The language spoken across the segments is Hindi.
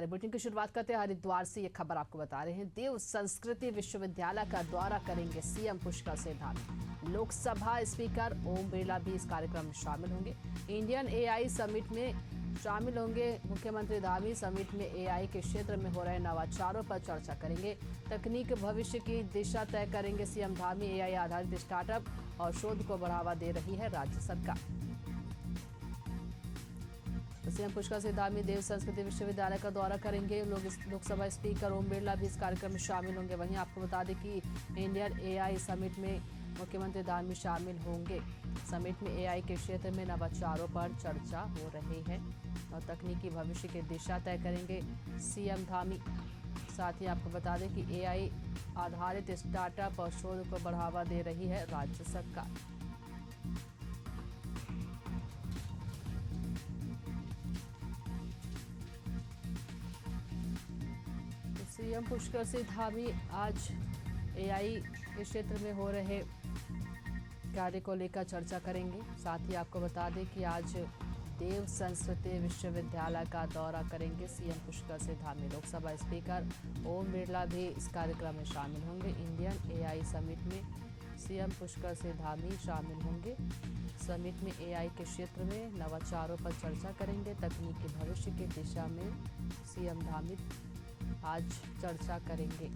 हमारे बुलेटिन की शुरुआत करते हैं हरिद्वार से। ये खबर आपको बता रहे हैं, देव संस्कृति विश्वविद्यालय का दौरा करेंगे सीएम पुष्कर सिंह धामी। लोकसभा स्पीकर ओम बिरला भी इस कार्यक्रम में शामिल होंगे। इंडियन एआई समिट में शामिल होंगे मुख्यमंत्री धामी। समिट में एआई के क्षेत्र में हो रहे नवाचारों पर चर्चा करेंगे। तकनीक भविष्य की दिशा तय करेंगे सीएम धामी। एआई आधारित स्टार्टअप और शोध को बढ़ावा दे रही है राज्य सरकार। सीएम पुष्कर सिंह धामी देव संस्कृति विश्वविद्यालय का दौरा करेंगे। लोकसभा स्पीकर ओम बिरला भी इस कार्यक्रम में शामिल होंगे। वहीं आपको बता दें कि इंडियन एआई समिट में मुख्यमंत्री धामी शामिल होंगे। समिट में एआई के क्षेत्र में नवाचारों पर चर्चा हो रही है और तकनीकी भविष्य की दिशा तय करेंगे सीएम धामी। साथ ही आपको बता दें कि एआई आधारित स्टार्टअप और शोध को बढ़ावा दे रही है राज्य सरकार। सीएम पुष्कर सिंह धामी आज एआई के क्षेत्र में हो रहे कार्य को लेकर चर्चा करेंगे। साथ ही आपको बता दें कि आज देव संस्कृति विश्वविद्यालय का दौरा करेंगे सीएम पुष्कर सिंह धामी। लोकसभा स्पीकर ओम बिरला भी इस कार्यक्रम में शामिल होंगे। इंडियन एआई समिट में सीएम पुष्कर सिंह धामी शामिल होंगे। समिट में एआई के क्षेत्र में नवाचारों पर चर्चा करेंगे। तकनीकी भविष्य की दिशा में सीएम धामी आज चर्चा करेंगे।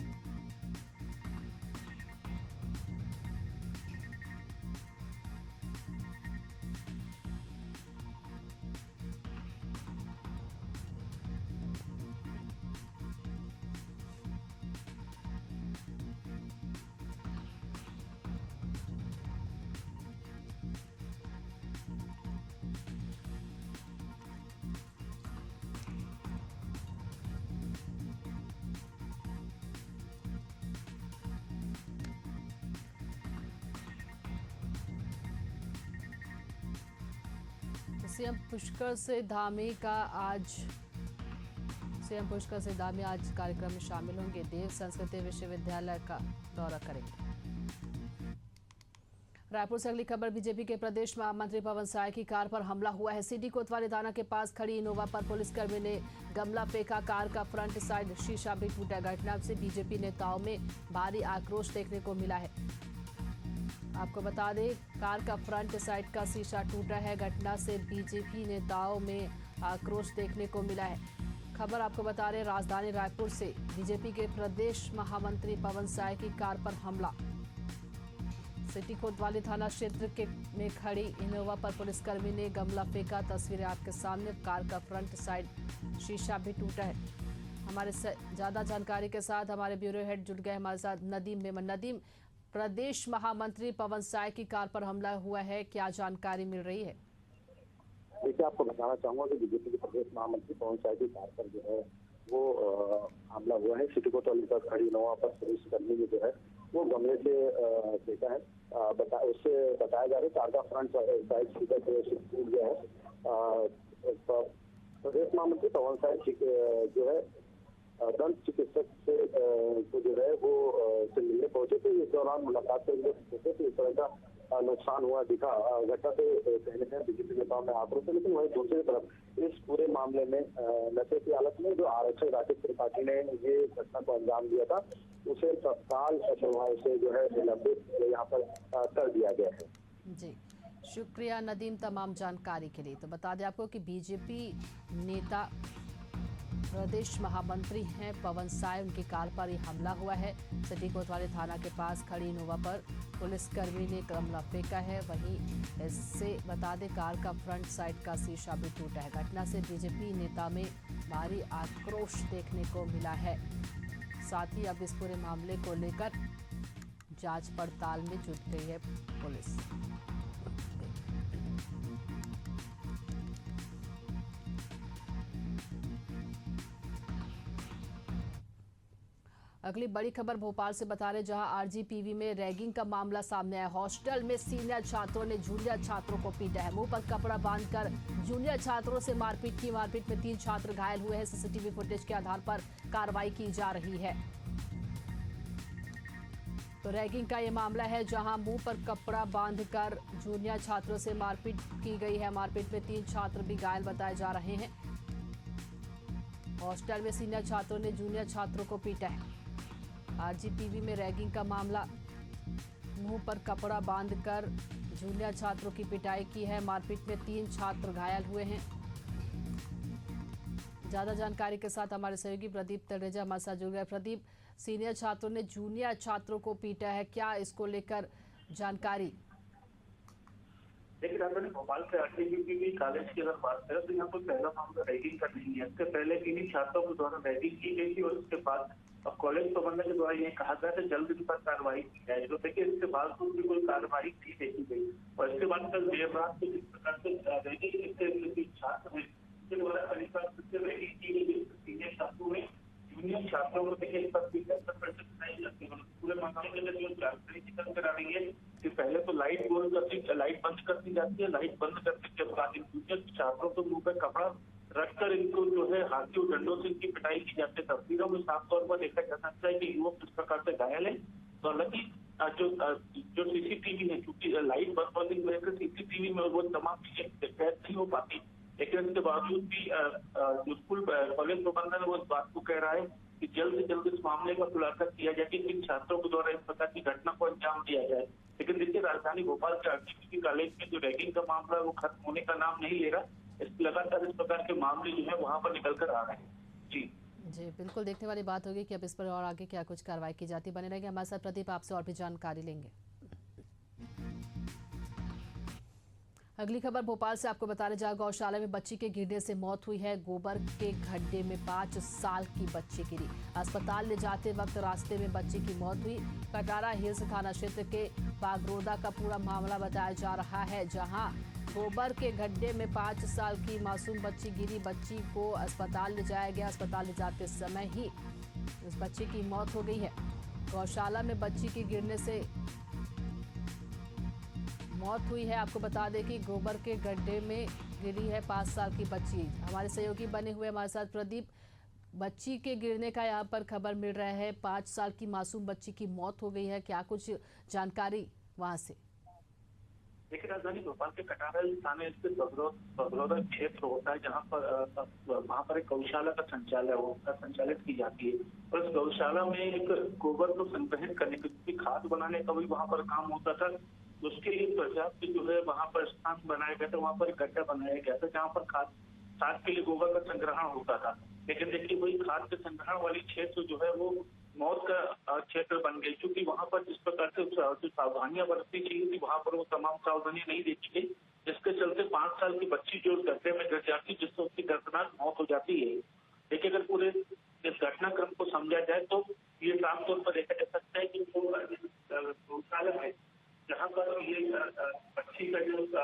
सीएम पुष्कर सिंह धामी आज कार्यक्रम में शामिल होंगे। देव संस्कृति विश्वविद्यालय का दौरा करेंगे। रायपुर से अगली खबर, बीजेपी के प्रदेश महामंत्री पवन साय की कार पर हमला हुआ है। सिटी कोतवाली थाना के पास खड़ी इनोवा पर पुलिसकर्मी ने गमला फेंका। कार का फ्रंट साइड शीशा भी टूटा। घटना से बीजेपी नेताओं में भारी आक्रोश देखने को मिला है। आपको बता दें, कार का फ्रंट साइड का शीशा टूटा है। घटना से बीजेपी नेताओं में आक्रोश देखने को मिला है। खबर आपको बता रहे, राजधानी रायपुर से बीजेपी के प्रदेश महामंत्री पवन साय की कार पर हमला। सिटी कोतवाली थाना क्षेत्र में खड़ी इनोवा पर पुलिसकर्मी ने गमला फेंका। तस्वीरें आपके सामने। कार का फ्रंट साइड शीशा भी टूटा है। हमारे ज्यादा जानकारी के साथ हमारे ब्यूरो हेड जुड़ गए हमारे साथ नदीम मेमन। नदीम, प्रदेश महामंत्री पवन साय की कार पर हमला हुआ है, क्या जानकारी मिल रही है? देखिए, आपको बताना चाहूंगा कि बीजेपी के प्रदेश महामंत्री पवन साय की कार पर जो है वो हमला हुआ है। सिटी कोतवाली पर खड़ी इनोवा पर पुलिसकर्मी ने जो है वो गमले से फेंका है। उससे बताया जा रहा है कार का फ्रंट साइड सीधा टूट गया है। प्रदेश महामंत्री पवन साय जो है दंत चिकित्सक से को जो है वो से मिलने पहुंचे थे। इस दौरान मुलाकात करने पहुंचे तो इस तरह का नुकसान हुआ दिखा। घटना से कहने हैं बीजेपी नेताओं में आक्रोश है। लेकिन वहीं दूसरी तरफ इस पूरे मामले में नशे की हालत में जो आरक्षक राकेश त्रिपाठी ने ये घटना को अंजाम दिया था, उसे तत्काल प्रभाव से जो है निलंबित यहाँ पर कर दिया गया है। जी, शुक्रिया नदीम तमाम जानकारी के लिए। तो बता दें आपको कि बीजेपी नेता प्रदेश महामंत्री हैं पवन साय, उनकी कार पर यह हमला हुआ है। सिटी कोतवाली थाना के पास खड़ी इनोवा पर पुलिसकर्मी ने गमला फेंका है। वहीं इससे बता दें कार का फ्रंट साइड का शीशा भी टूटा है। घटना से बीजेपी नेता में भारी आक्रोश देखने को मिला है। साथ ही अब इस पूरे मामले को लेकर जांच पड़ताल में जुट गई है पुलिस। अगली बड़ी खबर भोपाल से बता रहे, जहां आरजीपीवी में रैगिंग का मामला सामने आया। हॉस्टल में सीनियर छात्रों ने जूनियर छात्रों को पीटा है। मुंह पर कपड़ा बांधकर जूनियर छात्रों से मारपीट की। मारपीट में 3 छात्र घायल हुए हैं। सीसीटीवी फुटेज के आधार पर कार्रवाई की जा रही है। तो रैगिंग का ये मामला है, जहां मुंह पर कपड़ा बांधकर जूनियर छात्रों से मारपीट की गई है। मारपीट में 3 छात्र भी घायल बताए जा रहे हैं। हॉस्टल में सीनियर छात्रों ने जूनियर छात्रों को पीटा है। आरजीपीवी में रैगिंग का मामला, मुंह पर कपड़ा बांधकर जूनियर छात्रों की पिटाई की है। मारपीट में 3 छात्र घायल हुए हैं। ज्यादा जानकारी के साथ हमारे सहयोगी प्रदीप तलरेजा हमारे साथ जुड़ गए। प्रदीप, सीनियर छात्रों ने जूनियर छात्रों को पीटा है, क्या इसको लेकर जानकारी? देखिए राजधानी भोपाल के आरजीपीवी कॉलेज की अगर बात करें तो यहाँ पर पहला मामला रैगिंग का नहीं है। इससे पहले किन्हीं छात्रों के द्वारा रैगिंग की गई थी और उसके बाद अब कॉलेज प्रबंधन के द्वारा ये कहा गया कि जल्द इन पर कार्रवाई की जाए। तो देखिए इसके बावजूद भी कोई कार्रवाई नहीं देखी गई और इसके बाद कल देर रात को जिस प्रकार से रैगिंग के छात्र हैं उसके द्वारा रैगिंग की गई सीनियर छात्रों में जूनियर छात्रों को देखिए इस पर नहीं लगती। पूरे मामले के लिए जो जानकारी निकल कर आ रही है कि पहले तो लाइट बंद कर दी जाती है। लाइट बंद करने के बाद इन जूनियर छात्रों को मुंह पर कपड़ा रखकर इनको जो है हाथी और डंडों से इनकी पिटाई की जाती है। तस्वीरों में साफ तौर पर देखा जा सकता है कि युवक किस प्रकार से घायल है। तो हालांकि जो सीसीटीवी है, क्योंकि लाइट बंद होने की वजह से सीसीटीवी में वो तमाम चीजें कैद नहीं हो पाती, लेकिन इसके बावजूद भी जो स्कूल कॉलेज प्रबंधन वो इस बात को कह रहा है कि जल्द से जल्द इस मामले का खुलासा किया जाए कि किन छात्रों के द्वारा इस प्रकार की घटना को अंजाम दिया जाए। लेकिन देखिए राजधानी भोपाल के आरजीपीवी कॉलेज में जो रैगिंग का मामला है वो खत्म होने का नाम नहीं ले रहा। लगातार इस प्रकार के मामले जो है वहां पर निकल कर आ रहे हैं। जी बिल्कुल देखने वाली बात होगी कि अब इस पर और आगे क्या कुछ कार्रवाई की जाती। बने रहेंगे हमारे साथ प्रदीप, आपसे और भी जानकारी लेंगे। अगली खबर भोपाल से आपको बताने जा गौशाला में बच्ची के गिरने से मौत हुई है। गोबर के गड्ढे में 5 साल की बच्ची गिरी। अस्पताल ले जाते वक्त रास्ते में बच्ची की मौत हुई। कटारा हिल्स थाना क्षेत्र के बागरोदा का पूरा मामला बताया जा रहा है, जहां गोबर के गड्ढे में 5 साल की मासूम बच्ची गिरी। बच्ची को अस्पताल ले जाया गया। अस्पताल ले जाते समय ही उस बच्ची की मौत हो गई है। गौशाला में बच्ची के गिरने से मौत हुई है। आपको बता दें कि गोबर के गड्ढे में गिरी है 5 साल की बच्ची। हमारे सहयोगी बने हुए हमारे साथ प्रदीप, बच्ची के गिरने का यहाँ पर खबर मिल रहा है। 5 साल की मासूम बच्ची की मौत हो गई है, क्या कुछ जानकारी वहाँ से? देखिए राजधानी भोपाल के कटारा थाने स्थित बगरौदा क्षेत्र होता है, जहाँ पर वहाँ पर एक गौशाला का संचालित की जाती है। और इस गौशाला में एक गोबर को संग्रहित करने की खाद बनाने का भी वहाँ पर काम होता था। उसके लिए पर्याप्त जो है वहाँ पर स्थान बनाया गया था। वहाँ पर एक गड्ढा बनाया गया था जहाँ पर खाद के लिए गोबर का संग्रहण होता था। लेकिन देखिए वही खाद के संग्रहण वाली क्षेत्र जो है वो मौत का क्षेत्र बन गई, क्योंकि वहाँ पर जिस प्रकार से जो सावधानियां बरतनी चाहिए थी वहाँ पर वो तमाम सावधानियां नहीं देखी गई, जिसके चलते 5 साल की बच्ची जो गड्ढे में गिर जाती है, जिससे उसकी दर्दनाक मौत हो जाती है। देखिए अगर पूरे इस घटनाक्रम को समझा जाए तो ये साफ तौर पर देखा जा सकता है कि गौशाला है जहाँ पर ये बच्ची का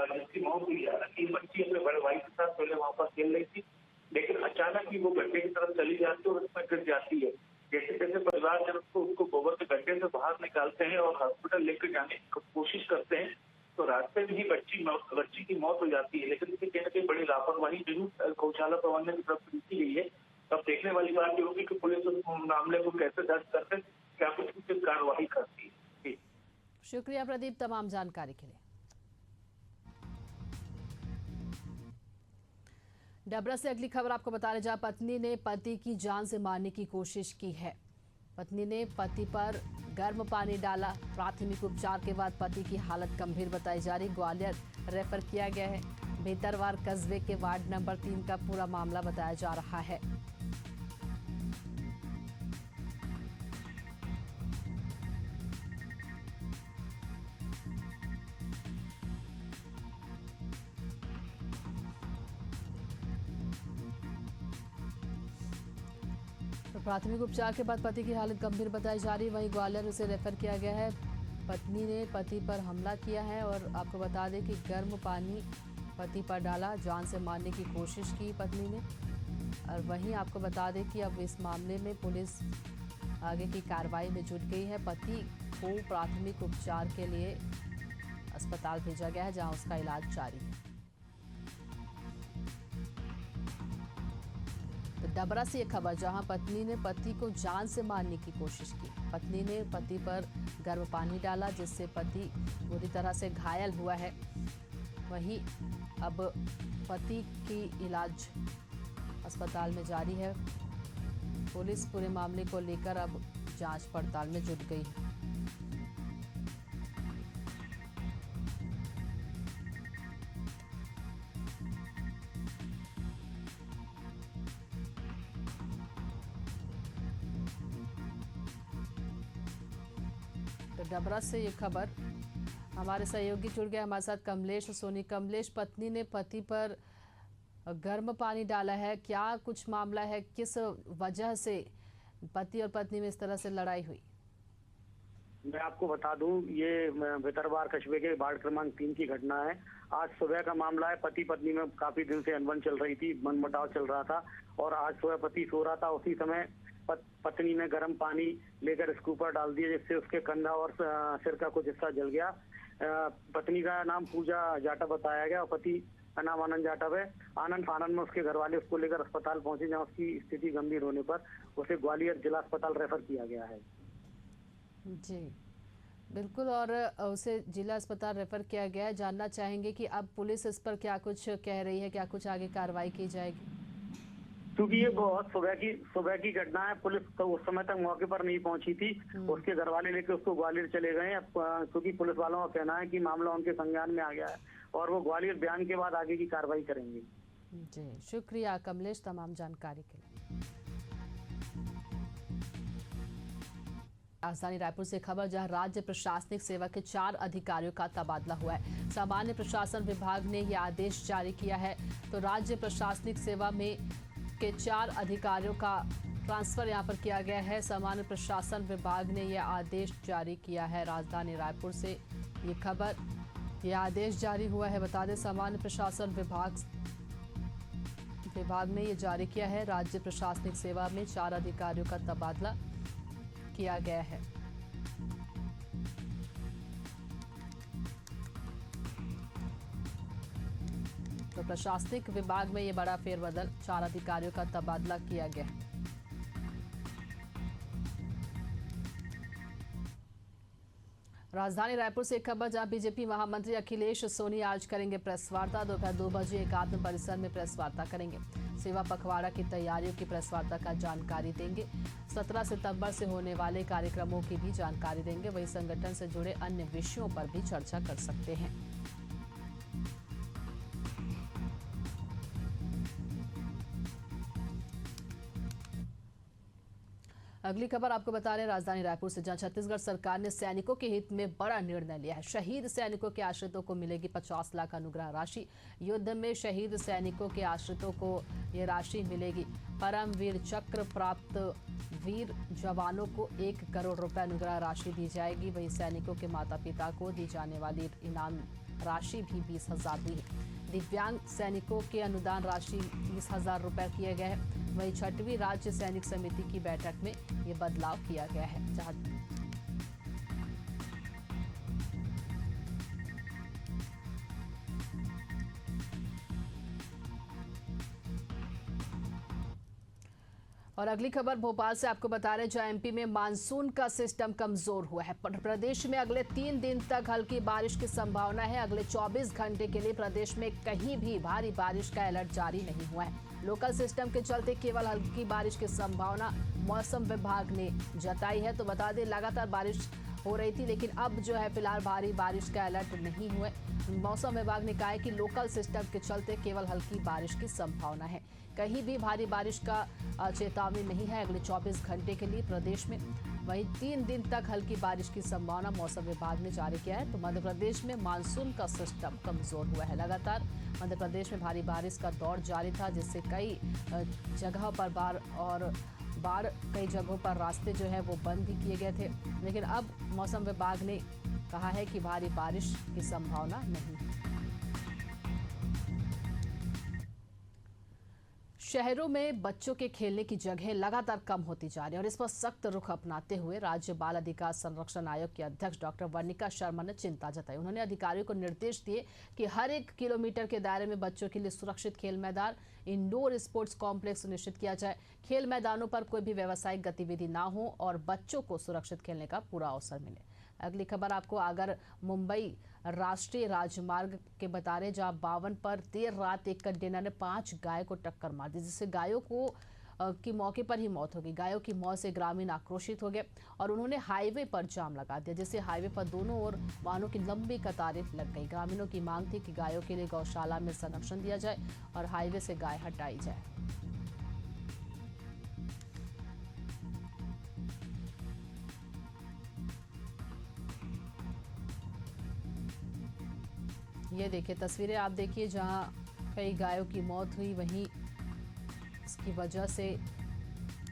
जिसकी मौत हुई है, हालांकि बच्ची अपने बड़े भाई के साथ पहले वहाँ पर खेल रही थी, लेकिन अचानक ही वो गड्ढे की तरफ चली जाती है और उसमें गिर जाती है। जैसे जैसे परिवार उसको गोबर के गड्ढे से बाहर निकालते हैं और हॉस्पिटल लेकर जाने की कोशिश करते हैं, तो रास्ते में ही बच्ची की मौत हो जाती है। लेकिन इसकी कहीं ना कहीं बड़ी लापरवाही जरूर गौशाला प्रबंधन की तरफ से की गई है। अब देखने वाली बात ये होगी कि पुलिस उस मामले को कैसे दर्ज करते, क्या कुछ कार्रवाई करती है। शुक्रिया प्रदीप तमाम जानकारी के लिए। डबरा से अगली खबर आपको बताने जा, पत्नी ने पति की जान से मारने की कोशिश की है। पत्नी ने पति पर गर्म पानी डाला। प्राथमिक उपचार के बाद पति की हालत गंभीर बताई जा रही। ग्वालियर रेफर किया गया है। भीतरवार कस्बे के वार्ड नंबर 3 का पूरा मामला बताया जा रहा है। प्राथमिक उपचार के बाद पति की हालत गंभीर बताई जा रही। वहीं ग्वालियर उसे रेफर किया गया है। पत्नी ने पति पर हमला किया है और आपको बता दें कि गर्म पानी पति पर डाला, जान से मारने की कोशिश की पत्नी ने। और वहीं आपको बता दें कि अब इस मामले में पुलिस आगे की कार्रवाई में जुट गई है। पति को प्राथमिक उपचार के लिए अस्पताल भेजा गया है, जहां उसका इलाज जारी है। डबरा से ये खबर, जहां पत्नी ने पति को जान से मारने की कोशिश की। पत्नी ने पति पर गर्म पानी डाला, जिससे पति बुरी तरह से घायल हुआ है। वहीं अब पति की इलाज अस्पताल में जारी है। पुलिस पूरे मामले को लेकर अब जांच पड़ताल में जुट गई है। तो डबरा से ये खबर, हमारे सहयोगी जुड़ गए हमारे साथ कमलेश सोनी। कमलेश, पत्नी ने पति पर गर्म पानी डाला है, क्या कुछ मामला है, किस वजह से पति और पत्नी में इस तरह से लड़ाई हुई? मैं आपको बता दूं, ये भितरवार कस्बे के वार्ड क्रमांक 3 की घटना है। आज सुबह का मामला है। पति पत्नी में काफी दिन से अनबन चल रही थी, मनमुटाव चल रहा था और आज सुबह पति सो रहा था। उसी समय पत्नी ने गर्म पानी लेकर इसके ऊपर डाल दिया, जिससे उसके कंधा और सिर का कुछ हिस्सा जल गया। पत्नी का नाम पूजा जाटव बताया गया और पति का नाम आनंद जाटव है। आनंद में उसके घर वाले उसको लेकर अस्पताल पहुंचे, जहां उसकी स्थिति गंभीर होने पर उसे ग्वालियर जिला अस्पताल रेफर किया गया है। जी बिल्कुल, और उसे जिला अस्पताल रेफर किया गया है। जानना चाहेंगे कि अब पुलिस इस पर क्या कुछ कह रही है, क्या कुछ आगे कार्रवाई की जाएगी? क्योंकि ये बहुत सुबह की घटना है, पुलिस तो उस समय तक मौके पर नहीं पहुंची थी। उसके घर वाले लेकर उसको ग्वालियर चले गए। क्योंकि पुलिस वालों का कहना है कि मामला उनके संज्ञान में आ गया है और वो ग्वालियर बयान के बाद आगे की कार्रवाई करेंगे। जी शुक्रिया कमलेश तमाम जानकारी के लिए। राजधानी रायपुर से खबर, जहां राज्य प्रशासनिक सेवा के 4 अधिकारियों का तबादला हुआ है। सामान्य प्रशासन विभाग ने यह आदेश जारी किया है। तो राज्य प्रशासनिक सेवा में के 4 अधिकारियों का ट्रांसफर यहां पर किया गया है। सामान्य प्रशासन विभाग ने यह आदेश जारी किया है। राजधानी रायपुर से ये खबर, यह आदेश जारी हुआ है। बता दें, सामान्य प्रशासन विभाग ने यह जारी किया है। राज्य प्रशासनिक सेवा में 4 अधिकारियों का तबादला किया गया है। तो प्रशासनिक विभाग में ये बड़ा फेरबदल, 4 अधिकारियों का तबादला किया गया है। राजधानी रायपुर से एक खबर, जहां बीजेपी महामंत्री अखिलेश सोनी आज करेंगे प्रेस वार्ता। दोपहर 2 बजे एकात्म परिसर में प्रेस वार्ता करेंगे। सेवा पखवाड़ा की तैयारियों की प्रेस वार्ता का जानकारी देंगे। 17 सितंबर से होने वाले कार्यक्रमों की भी जानकारी देंगे। वहीं संगठन से जुड़े अन्य विषयों पर भी चर्चा कर सकते हैं। अगली खबर आपको बता रहे हैं राजधानी रायपुर से, जहां छत्तीसगढ़ सरकार ने सैनिकों के हित में बड़ा निर्णय लिया है। शहीद सैनिकों के आश्रितों को मिलेगी 50 लाख अनुग्रह राशि। युद्ध में शहीद सैनिकों के आश्रितों को ये राशि मिलेगी। परमवीर चक्र प्राप्त वीर जवानों को 1 करोड़ रुपए अनुग्रह राशि दी जाएगी। वहीं सैनिकों के माता पिता को दी जाने वाली इनाम राशि भी 20,000 दी है। दिव्यांग सैनिकों के अनुदान राशि 30,000 रुपए किए गए हैं। वहीं 6वीं राज्य सैनिक समिति की बैठक में ये बदलाव किया गया है। जहां और अगली खबर भोपाल से आपको बता रहे हैं, जहां एमपी में मानसून का सिस्टम कमजोर हुआ है। प्रदेश में अगले 3 दिन तक हल्की बारिश की संभावना है। अगले 24 घंटे के लिए प्रदेश में कहीं भी भारी बारिश का अलर्ट जारी नहीं हुआ है। लोकल सिस्टम के चलते केवल हल्की बारिश की संभावना मौसम विभाग ने जताई है। तो बता दें, लगातार बारिश हो रही थी, लेकिन अब जो है फिलहाल भारी बारिश का अलर्ट नहीं हुए। मौसम विभाग ने कहा है कि लोकल सिस्टम के चलते केवल हल्की बारिश की संभावना है। कहीं भी भारी बारिश का चेतावनी नहीं है अगले 24 घंटे के लिए प्रदेश में। वहीं 3 दिन तक हल्की बारिश की संभावना मौसम विभाग ने जारी किया है। तो मध्य प्रदेश में मानसून का सिस्टम कमजोर हुआ है। लगातार मध्य प्रदेश में भारी बारिश का दौर जारी था, जिससे कई जगहों पर बाढ़ कई जगहों पर रास्ते जो है वो बंद भी किए गए थे। लेकिन अब मौसम विभाग ने कहा है कि भारी बारिश की संभावना नहीं है। शहरों में बच्चों के खेलने की जगह लगातार कम होती जा रही है और इस पर सख्त रुख अपनाते हुए राज्य बाल अधिकार संरक्षण आयोग के अध्यक्ष डॉक्टर वर्णिका शर्मा ने चिंता जताई। उन्होंने अधिकारियों को निर्देश दिए कि हर 1 किलोमीटर के दायरे में बच्चों के लिए सुरक्षित खेल मैदान, इंडोर स्पोर्ट्स कॉम्प्लेक्स सुनिश्चित किया जाए। खेल मैदानों पर कोई भी व्यावसायिक गतिविधि ना हो और बच्चों को सुरक्षित खेलने का पूरा अवसर मिले। अगली खबर आपको अगर मुंबई राष्ट्रीय राजमार्ग के बता रहे, जहां 52 पर देर रात एक कंटेनर ने 5 गाय को टक्कर मार दी, जिससे गायों को की मौके पर ही मौत हो गई। गायों की मौत से ग्रामीण आक्रोशित हो गए और उन्होंने हाईवे पर जाम लगा दिया, जिससे हाईवे पर दोनों ओर वाहनों की लंबी कतारें लग गई। ग्रामीणों की मांग थी कि गायों के लिए गौशाला में संरक्षण दिया जाए और हाईवे से गाय हटाई जाए। ये देखिए तस्वीरें आप देखिए, जहां कई गायों की मौत हुई, वहीं इसकी वजह से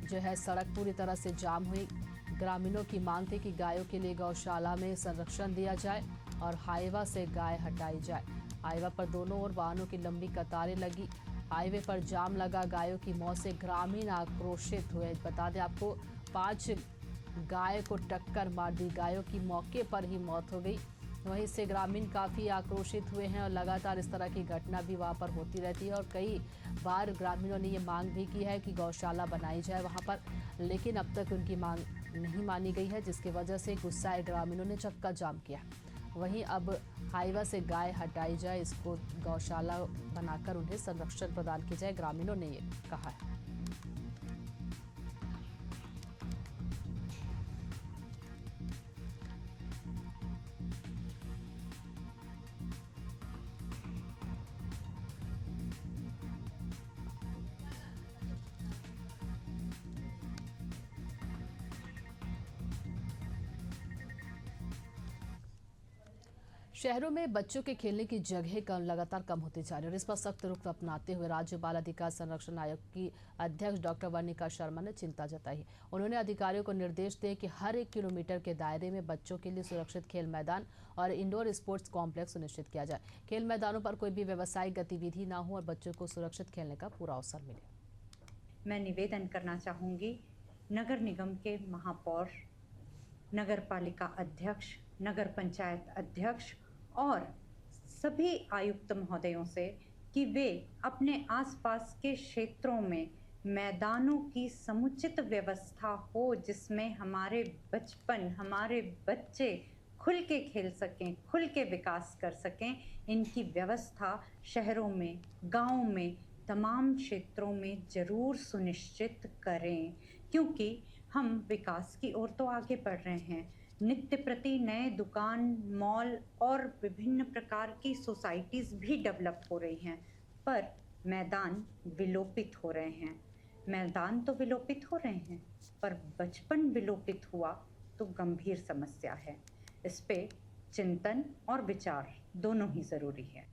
जो है सड़क पूरी तरह से जाम हुई। ग्रामीणों की मांग थी कि गायों के लिए गौशाला में संरक्षण दिया जाए और हाईवा से गाय हटाई जाए। हाईवा पर दोनों ओर वाहनों की लंबी कतारें लगी, हाईवे पर जाम लगा। गायों की मौत से ग्रामीण आक्रोशित हुए। बता दें आपको, 5 गाय को टक्कर मार दी, गायों की मौके पर ही मौत हो गई। वहीं से ग्रामीण काफ़ी आक्रोशित हुए हैं और लगातार इस तरह की घटना भी वहां पर होती रहती है और कई बार ग्रामीणों ने ये मांग भी की है कि गौशाला बनाई जाए वहां पर, लेकिन अब तक उनकी मांग नहीं मानी गई है, जिसकी वजह से गुस्साए ग्रामीणों ने चक्का जाम किया। वहीं अब हाईवा से गाय हटाई जाए, इसको गौशाला बनाकर उन्हें संरक्षण प्रदान किया जाए, ग्रामीणों ने ये कहा है। शहरों में बच्चों के खेलने की जगह लगातार कम होती जा रही है और इस पर सख्त रुख अपनाते हुए राज्य बाल अधिकार संरक्षण आयोग की अध्यक्ष डॉक्टर वर्णिका शर्मा ने चिंता जताई है। उन्होंने अधिकारियों को निर्देश दिए कि हर 1 किलोमीटर के दायरे में बच्चों के लिए सुरक्षित खेल मैदान और इंडोर स्पोर्ट्स कॉम्प्लेक्स सुनिश्चित किया जाए। खेल मैदानों पर कोई भी व्यावसायिक गतिविधि न हो और बच्चों को सुरक्षित खेलने का पूरा अवसर मिले। मैं निवेदन करना चाहूँगी नगर निगम के महापौर, नगर पालिका अध्यक्ष, नगर पंचायत अध्यक्ष और सभी आयुक्त महोदयों से कि वे अपने आसपास के क्षेत्रों में मैदानों की समुचित व्यवस्था हो, जिसमें हमारे बच्चे खुल के खेल सकें, खुल के विकास कर सकें। इनकी व्यवस्था शहरों में, गांवों में, तमाम क्षेत्रों में ज़रूर सुनिश्चित करें, क्योंकि हम विकास की ओर तो आगे बढ़ रहे हैं। नित्य प्रति नए दुकान, मॉल और विभिन्न प्रकार की सोसाइटीज़ भी डेवलप हो रही हैं, पर मैदान विलोपित हो रहे हैं। मैदान तो विलोपित हो रहे हैं, पर बचपन विलोपित हुआ तो गंभीर समस्या है। इस पे चिंतन और विचार दोनों ही ज़रूरी है।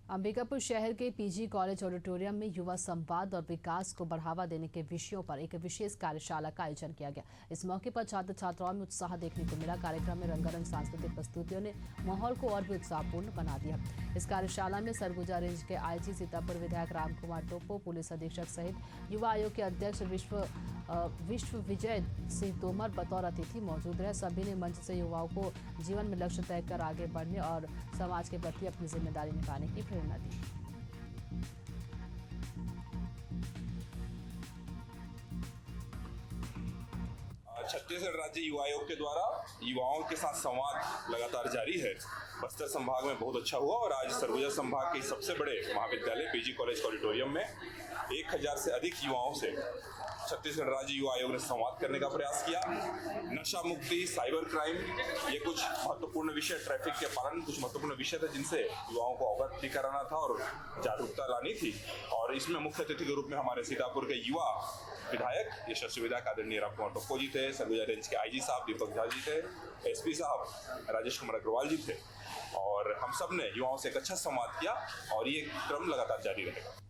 अंबिकापुर शहर के पीजी कॉलेज ऑडिटोरियम में युवा संवाद और विकास को बढ़ावा देने के विषयों पर एक विशेष कार्यशाला का आयोजन किया गया। इस मौके पर छात्र छात्राओं में उत्साह देखने को मिला। कार्यक्रम में रंगारंग सांस्कृतिक प्रस्तुतियों ने माहौल को और भी उत्साहपूर्ण बना दिया। इस कार्यशाला में सरगुजा रेंज के आईजी सीतापुर विधायक राम कुमार टोपो, पुलिस अधीक्षक सहित युवा आयोग के अध्यक्ष विश्व विजय सिंह तोमर बतौर अतिथि मौजूद रहे। सभी ने मंच से युवाओं को जीवन में लक्ष्य तय कर आगे बढ़ने और समाज के प्रति अपनी जिम्मेदारी निभाने की प्रेरणा दी। छत्तीसगढ़ राज्य युवा आयोग के द्वारा युवाओं के साथ संवाद लगातार जारी है। बस्तर संभाग में बहुत अच्छा हुआ और आज सरगुजा संभाग के सबसे बड़े महाविद्यालय पीजी कॉलेज ऑडिटोरियम में 1000 से अधिक युवाओं से छत्तीसगढ़ राज्य युवा आयोग ने संवाद करने का प्रयास किया। नशा मुक्ति, साइबर क्राइम, ये कुछ महत्वपूर्ण विषय, ट्रैफिक के पालन, कुछ महत्वपूर्ण विषय थे जिनसे युवाओं को अवगत भी कराना था और जागरूकता लानी थी। और इसमें मुख्य अतिथि के रूप में हमारे सीतापुर के युवा विधायक यशस्वी विधायक आदरणीय राम कुमार टोप्पो जी थे, सरगुजा रेंज के आईजी साहब दीपक झा जी थे, एसपी साहब राजेश कुमार अग्रवाल जी थे और हम सब ने युवाओं से एक अच्छा संवाद किया और ये क्रम लगातार जारी रहेगा।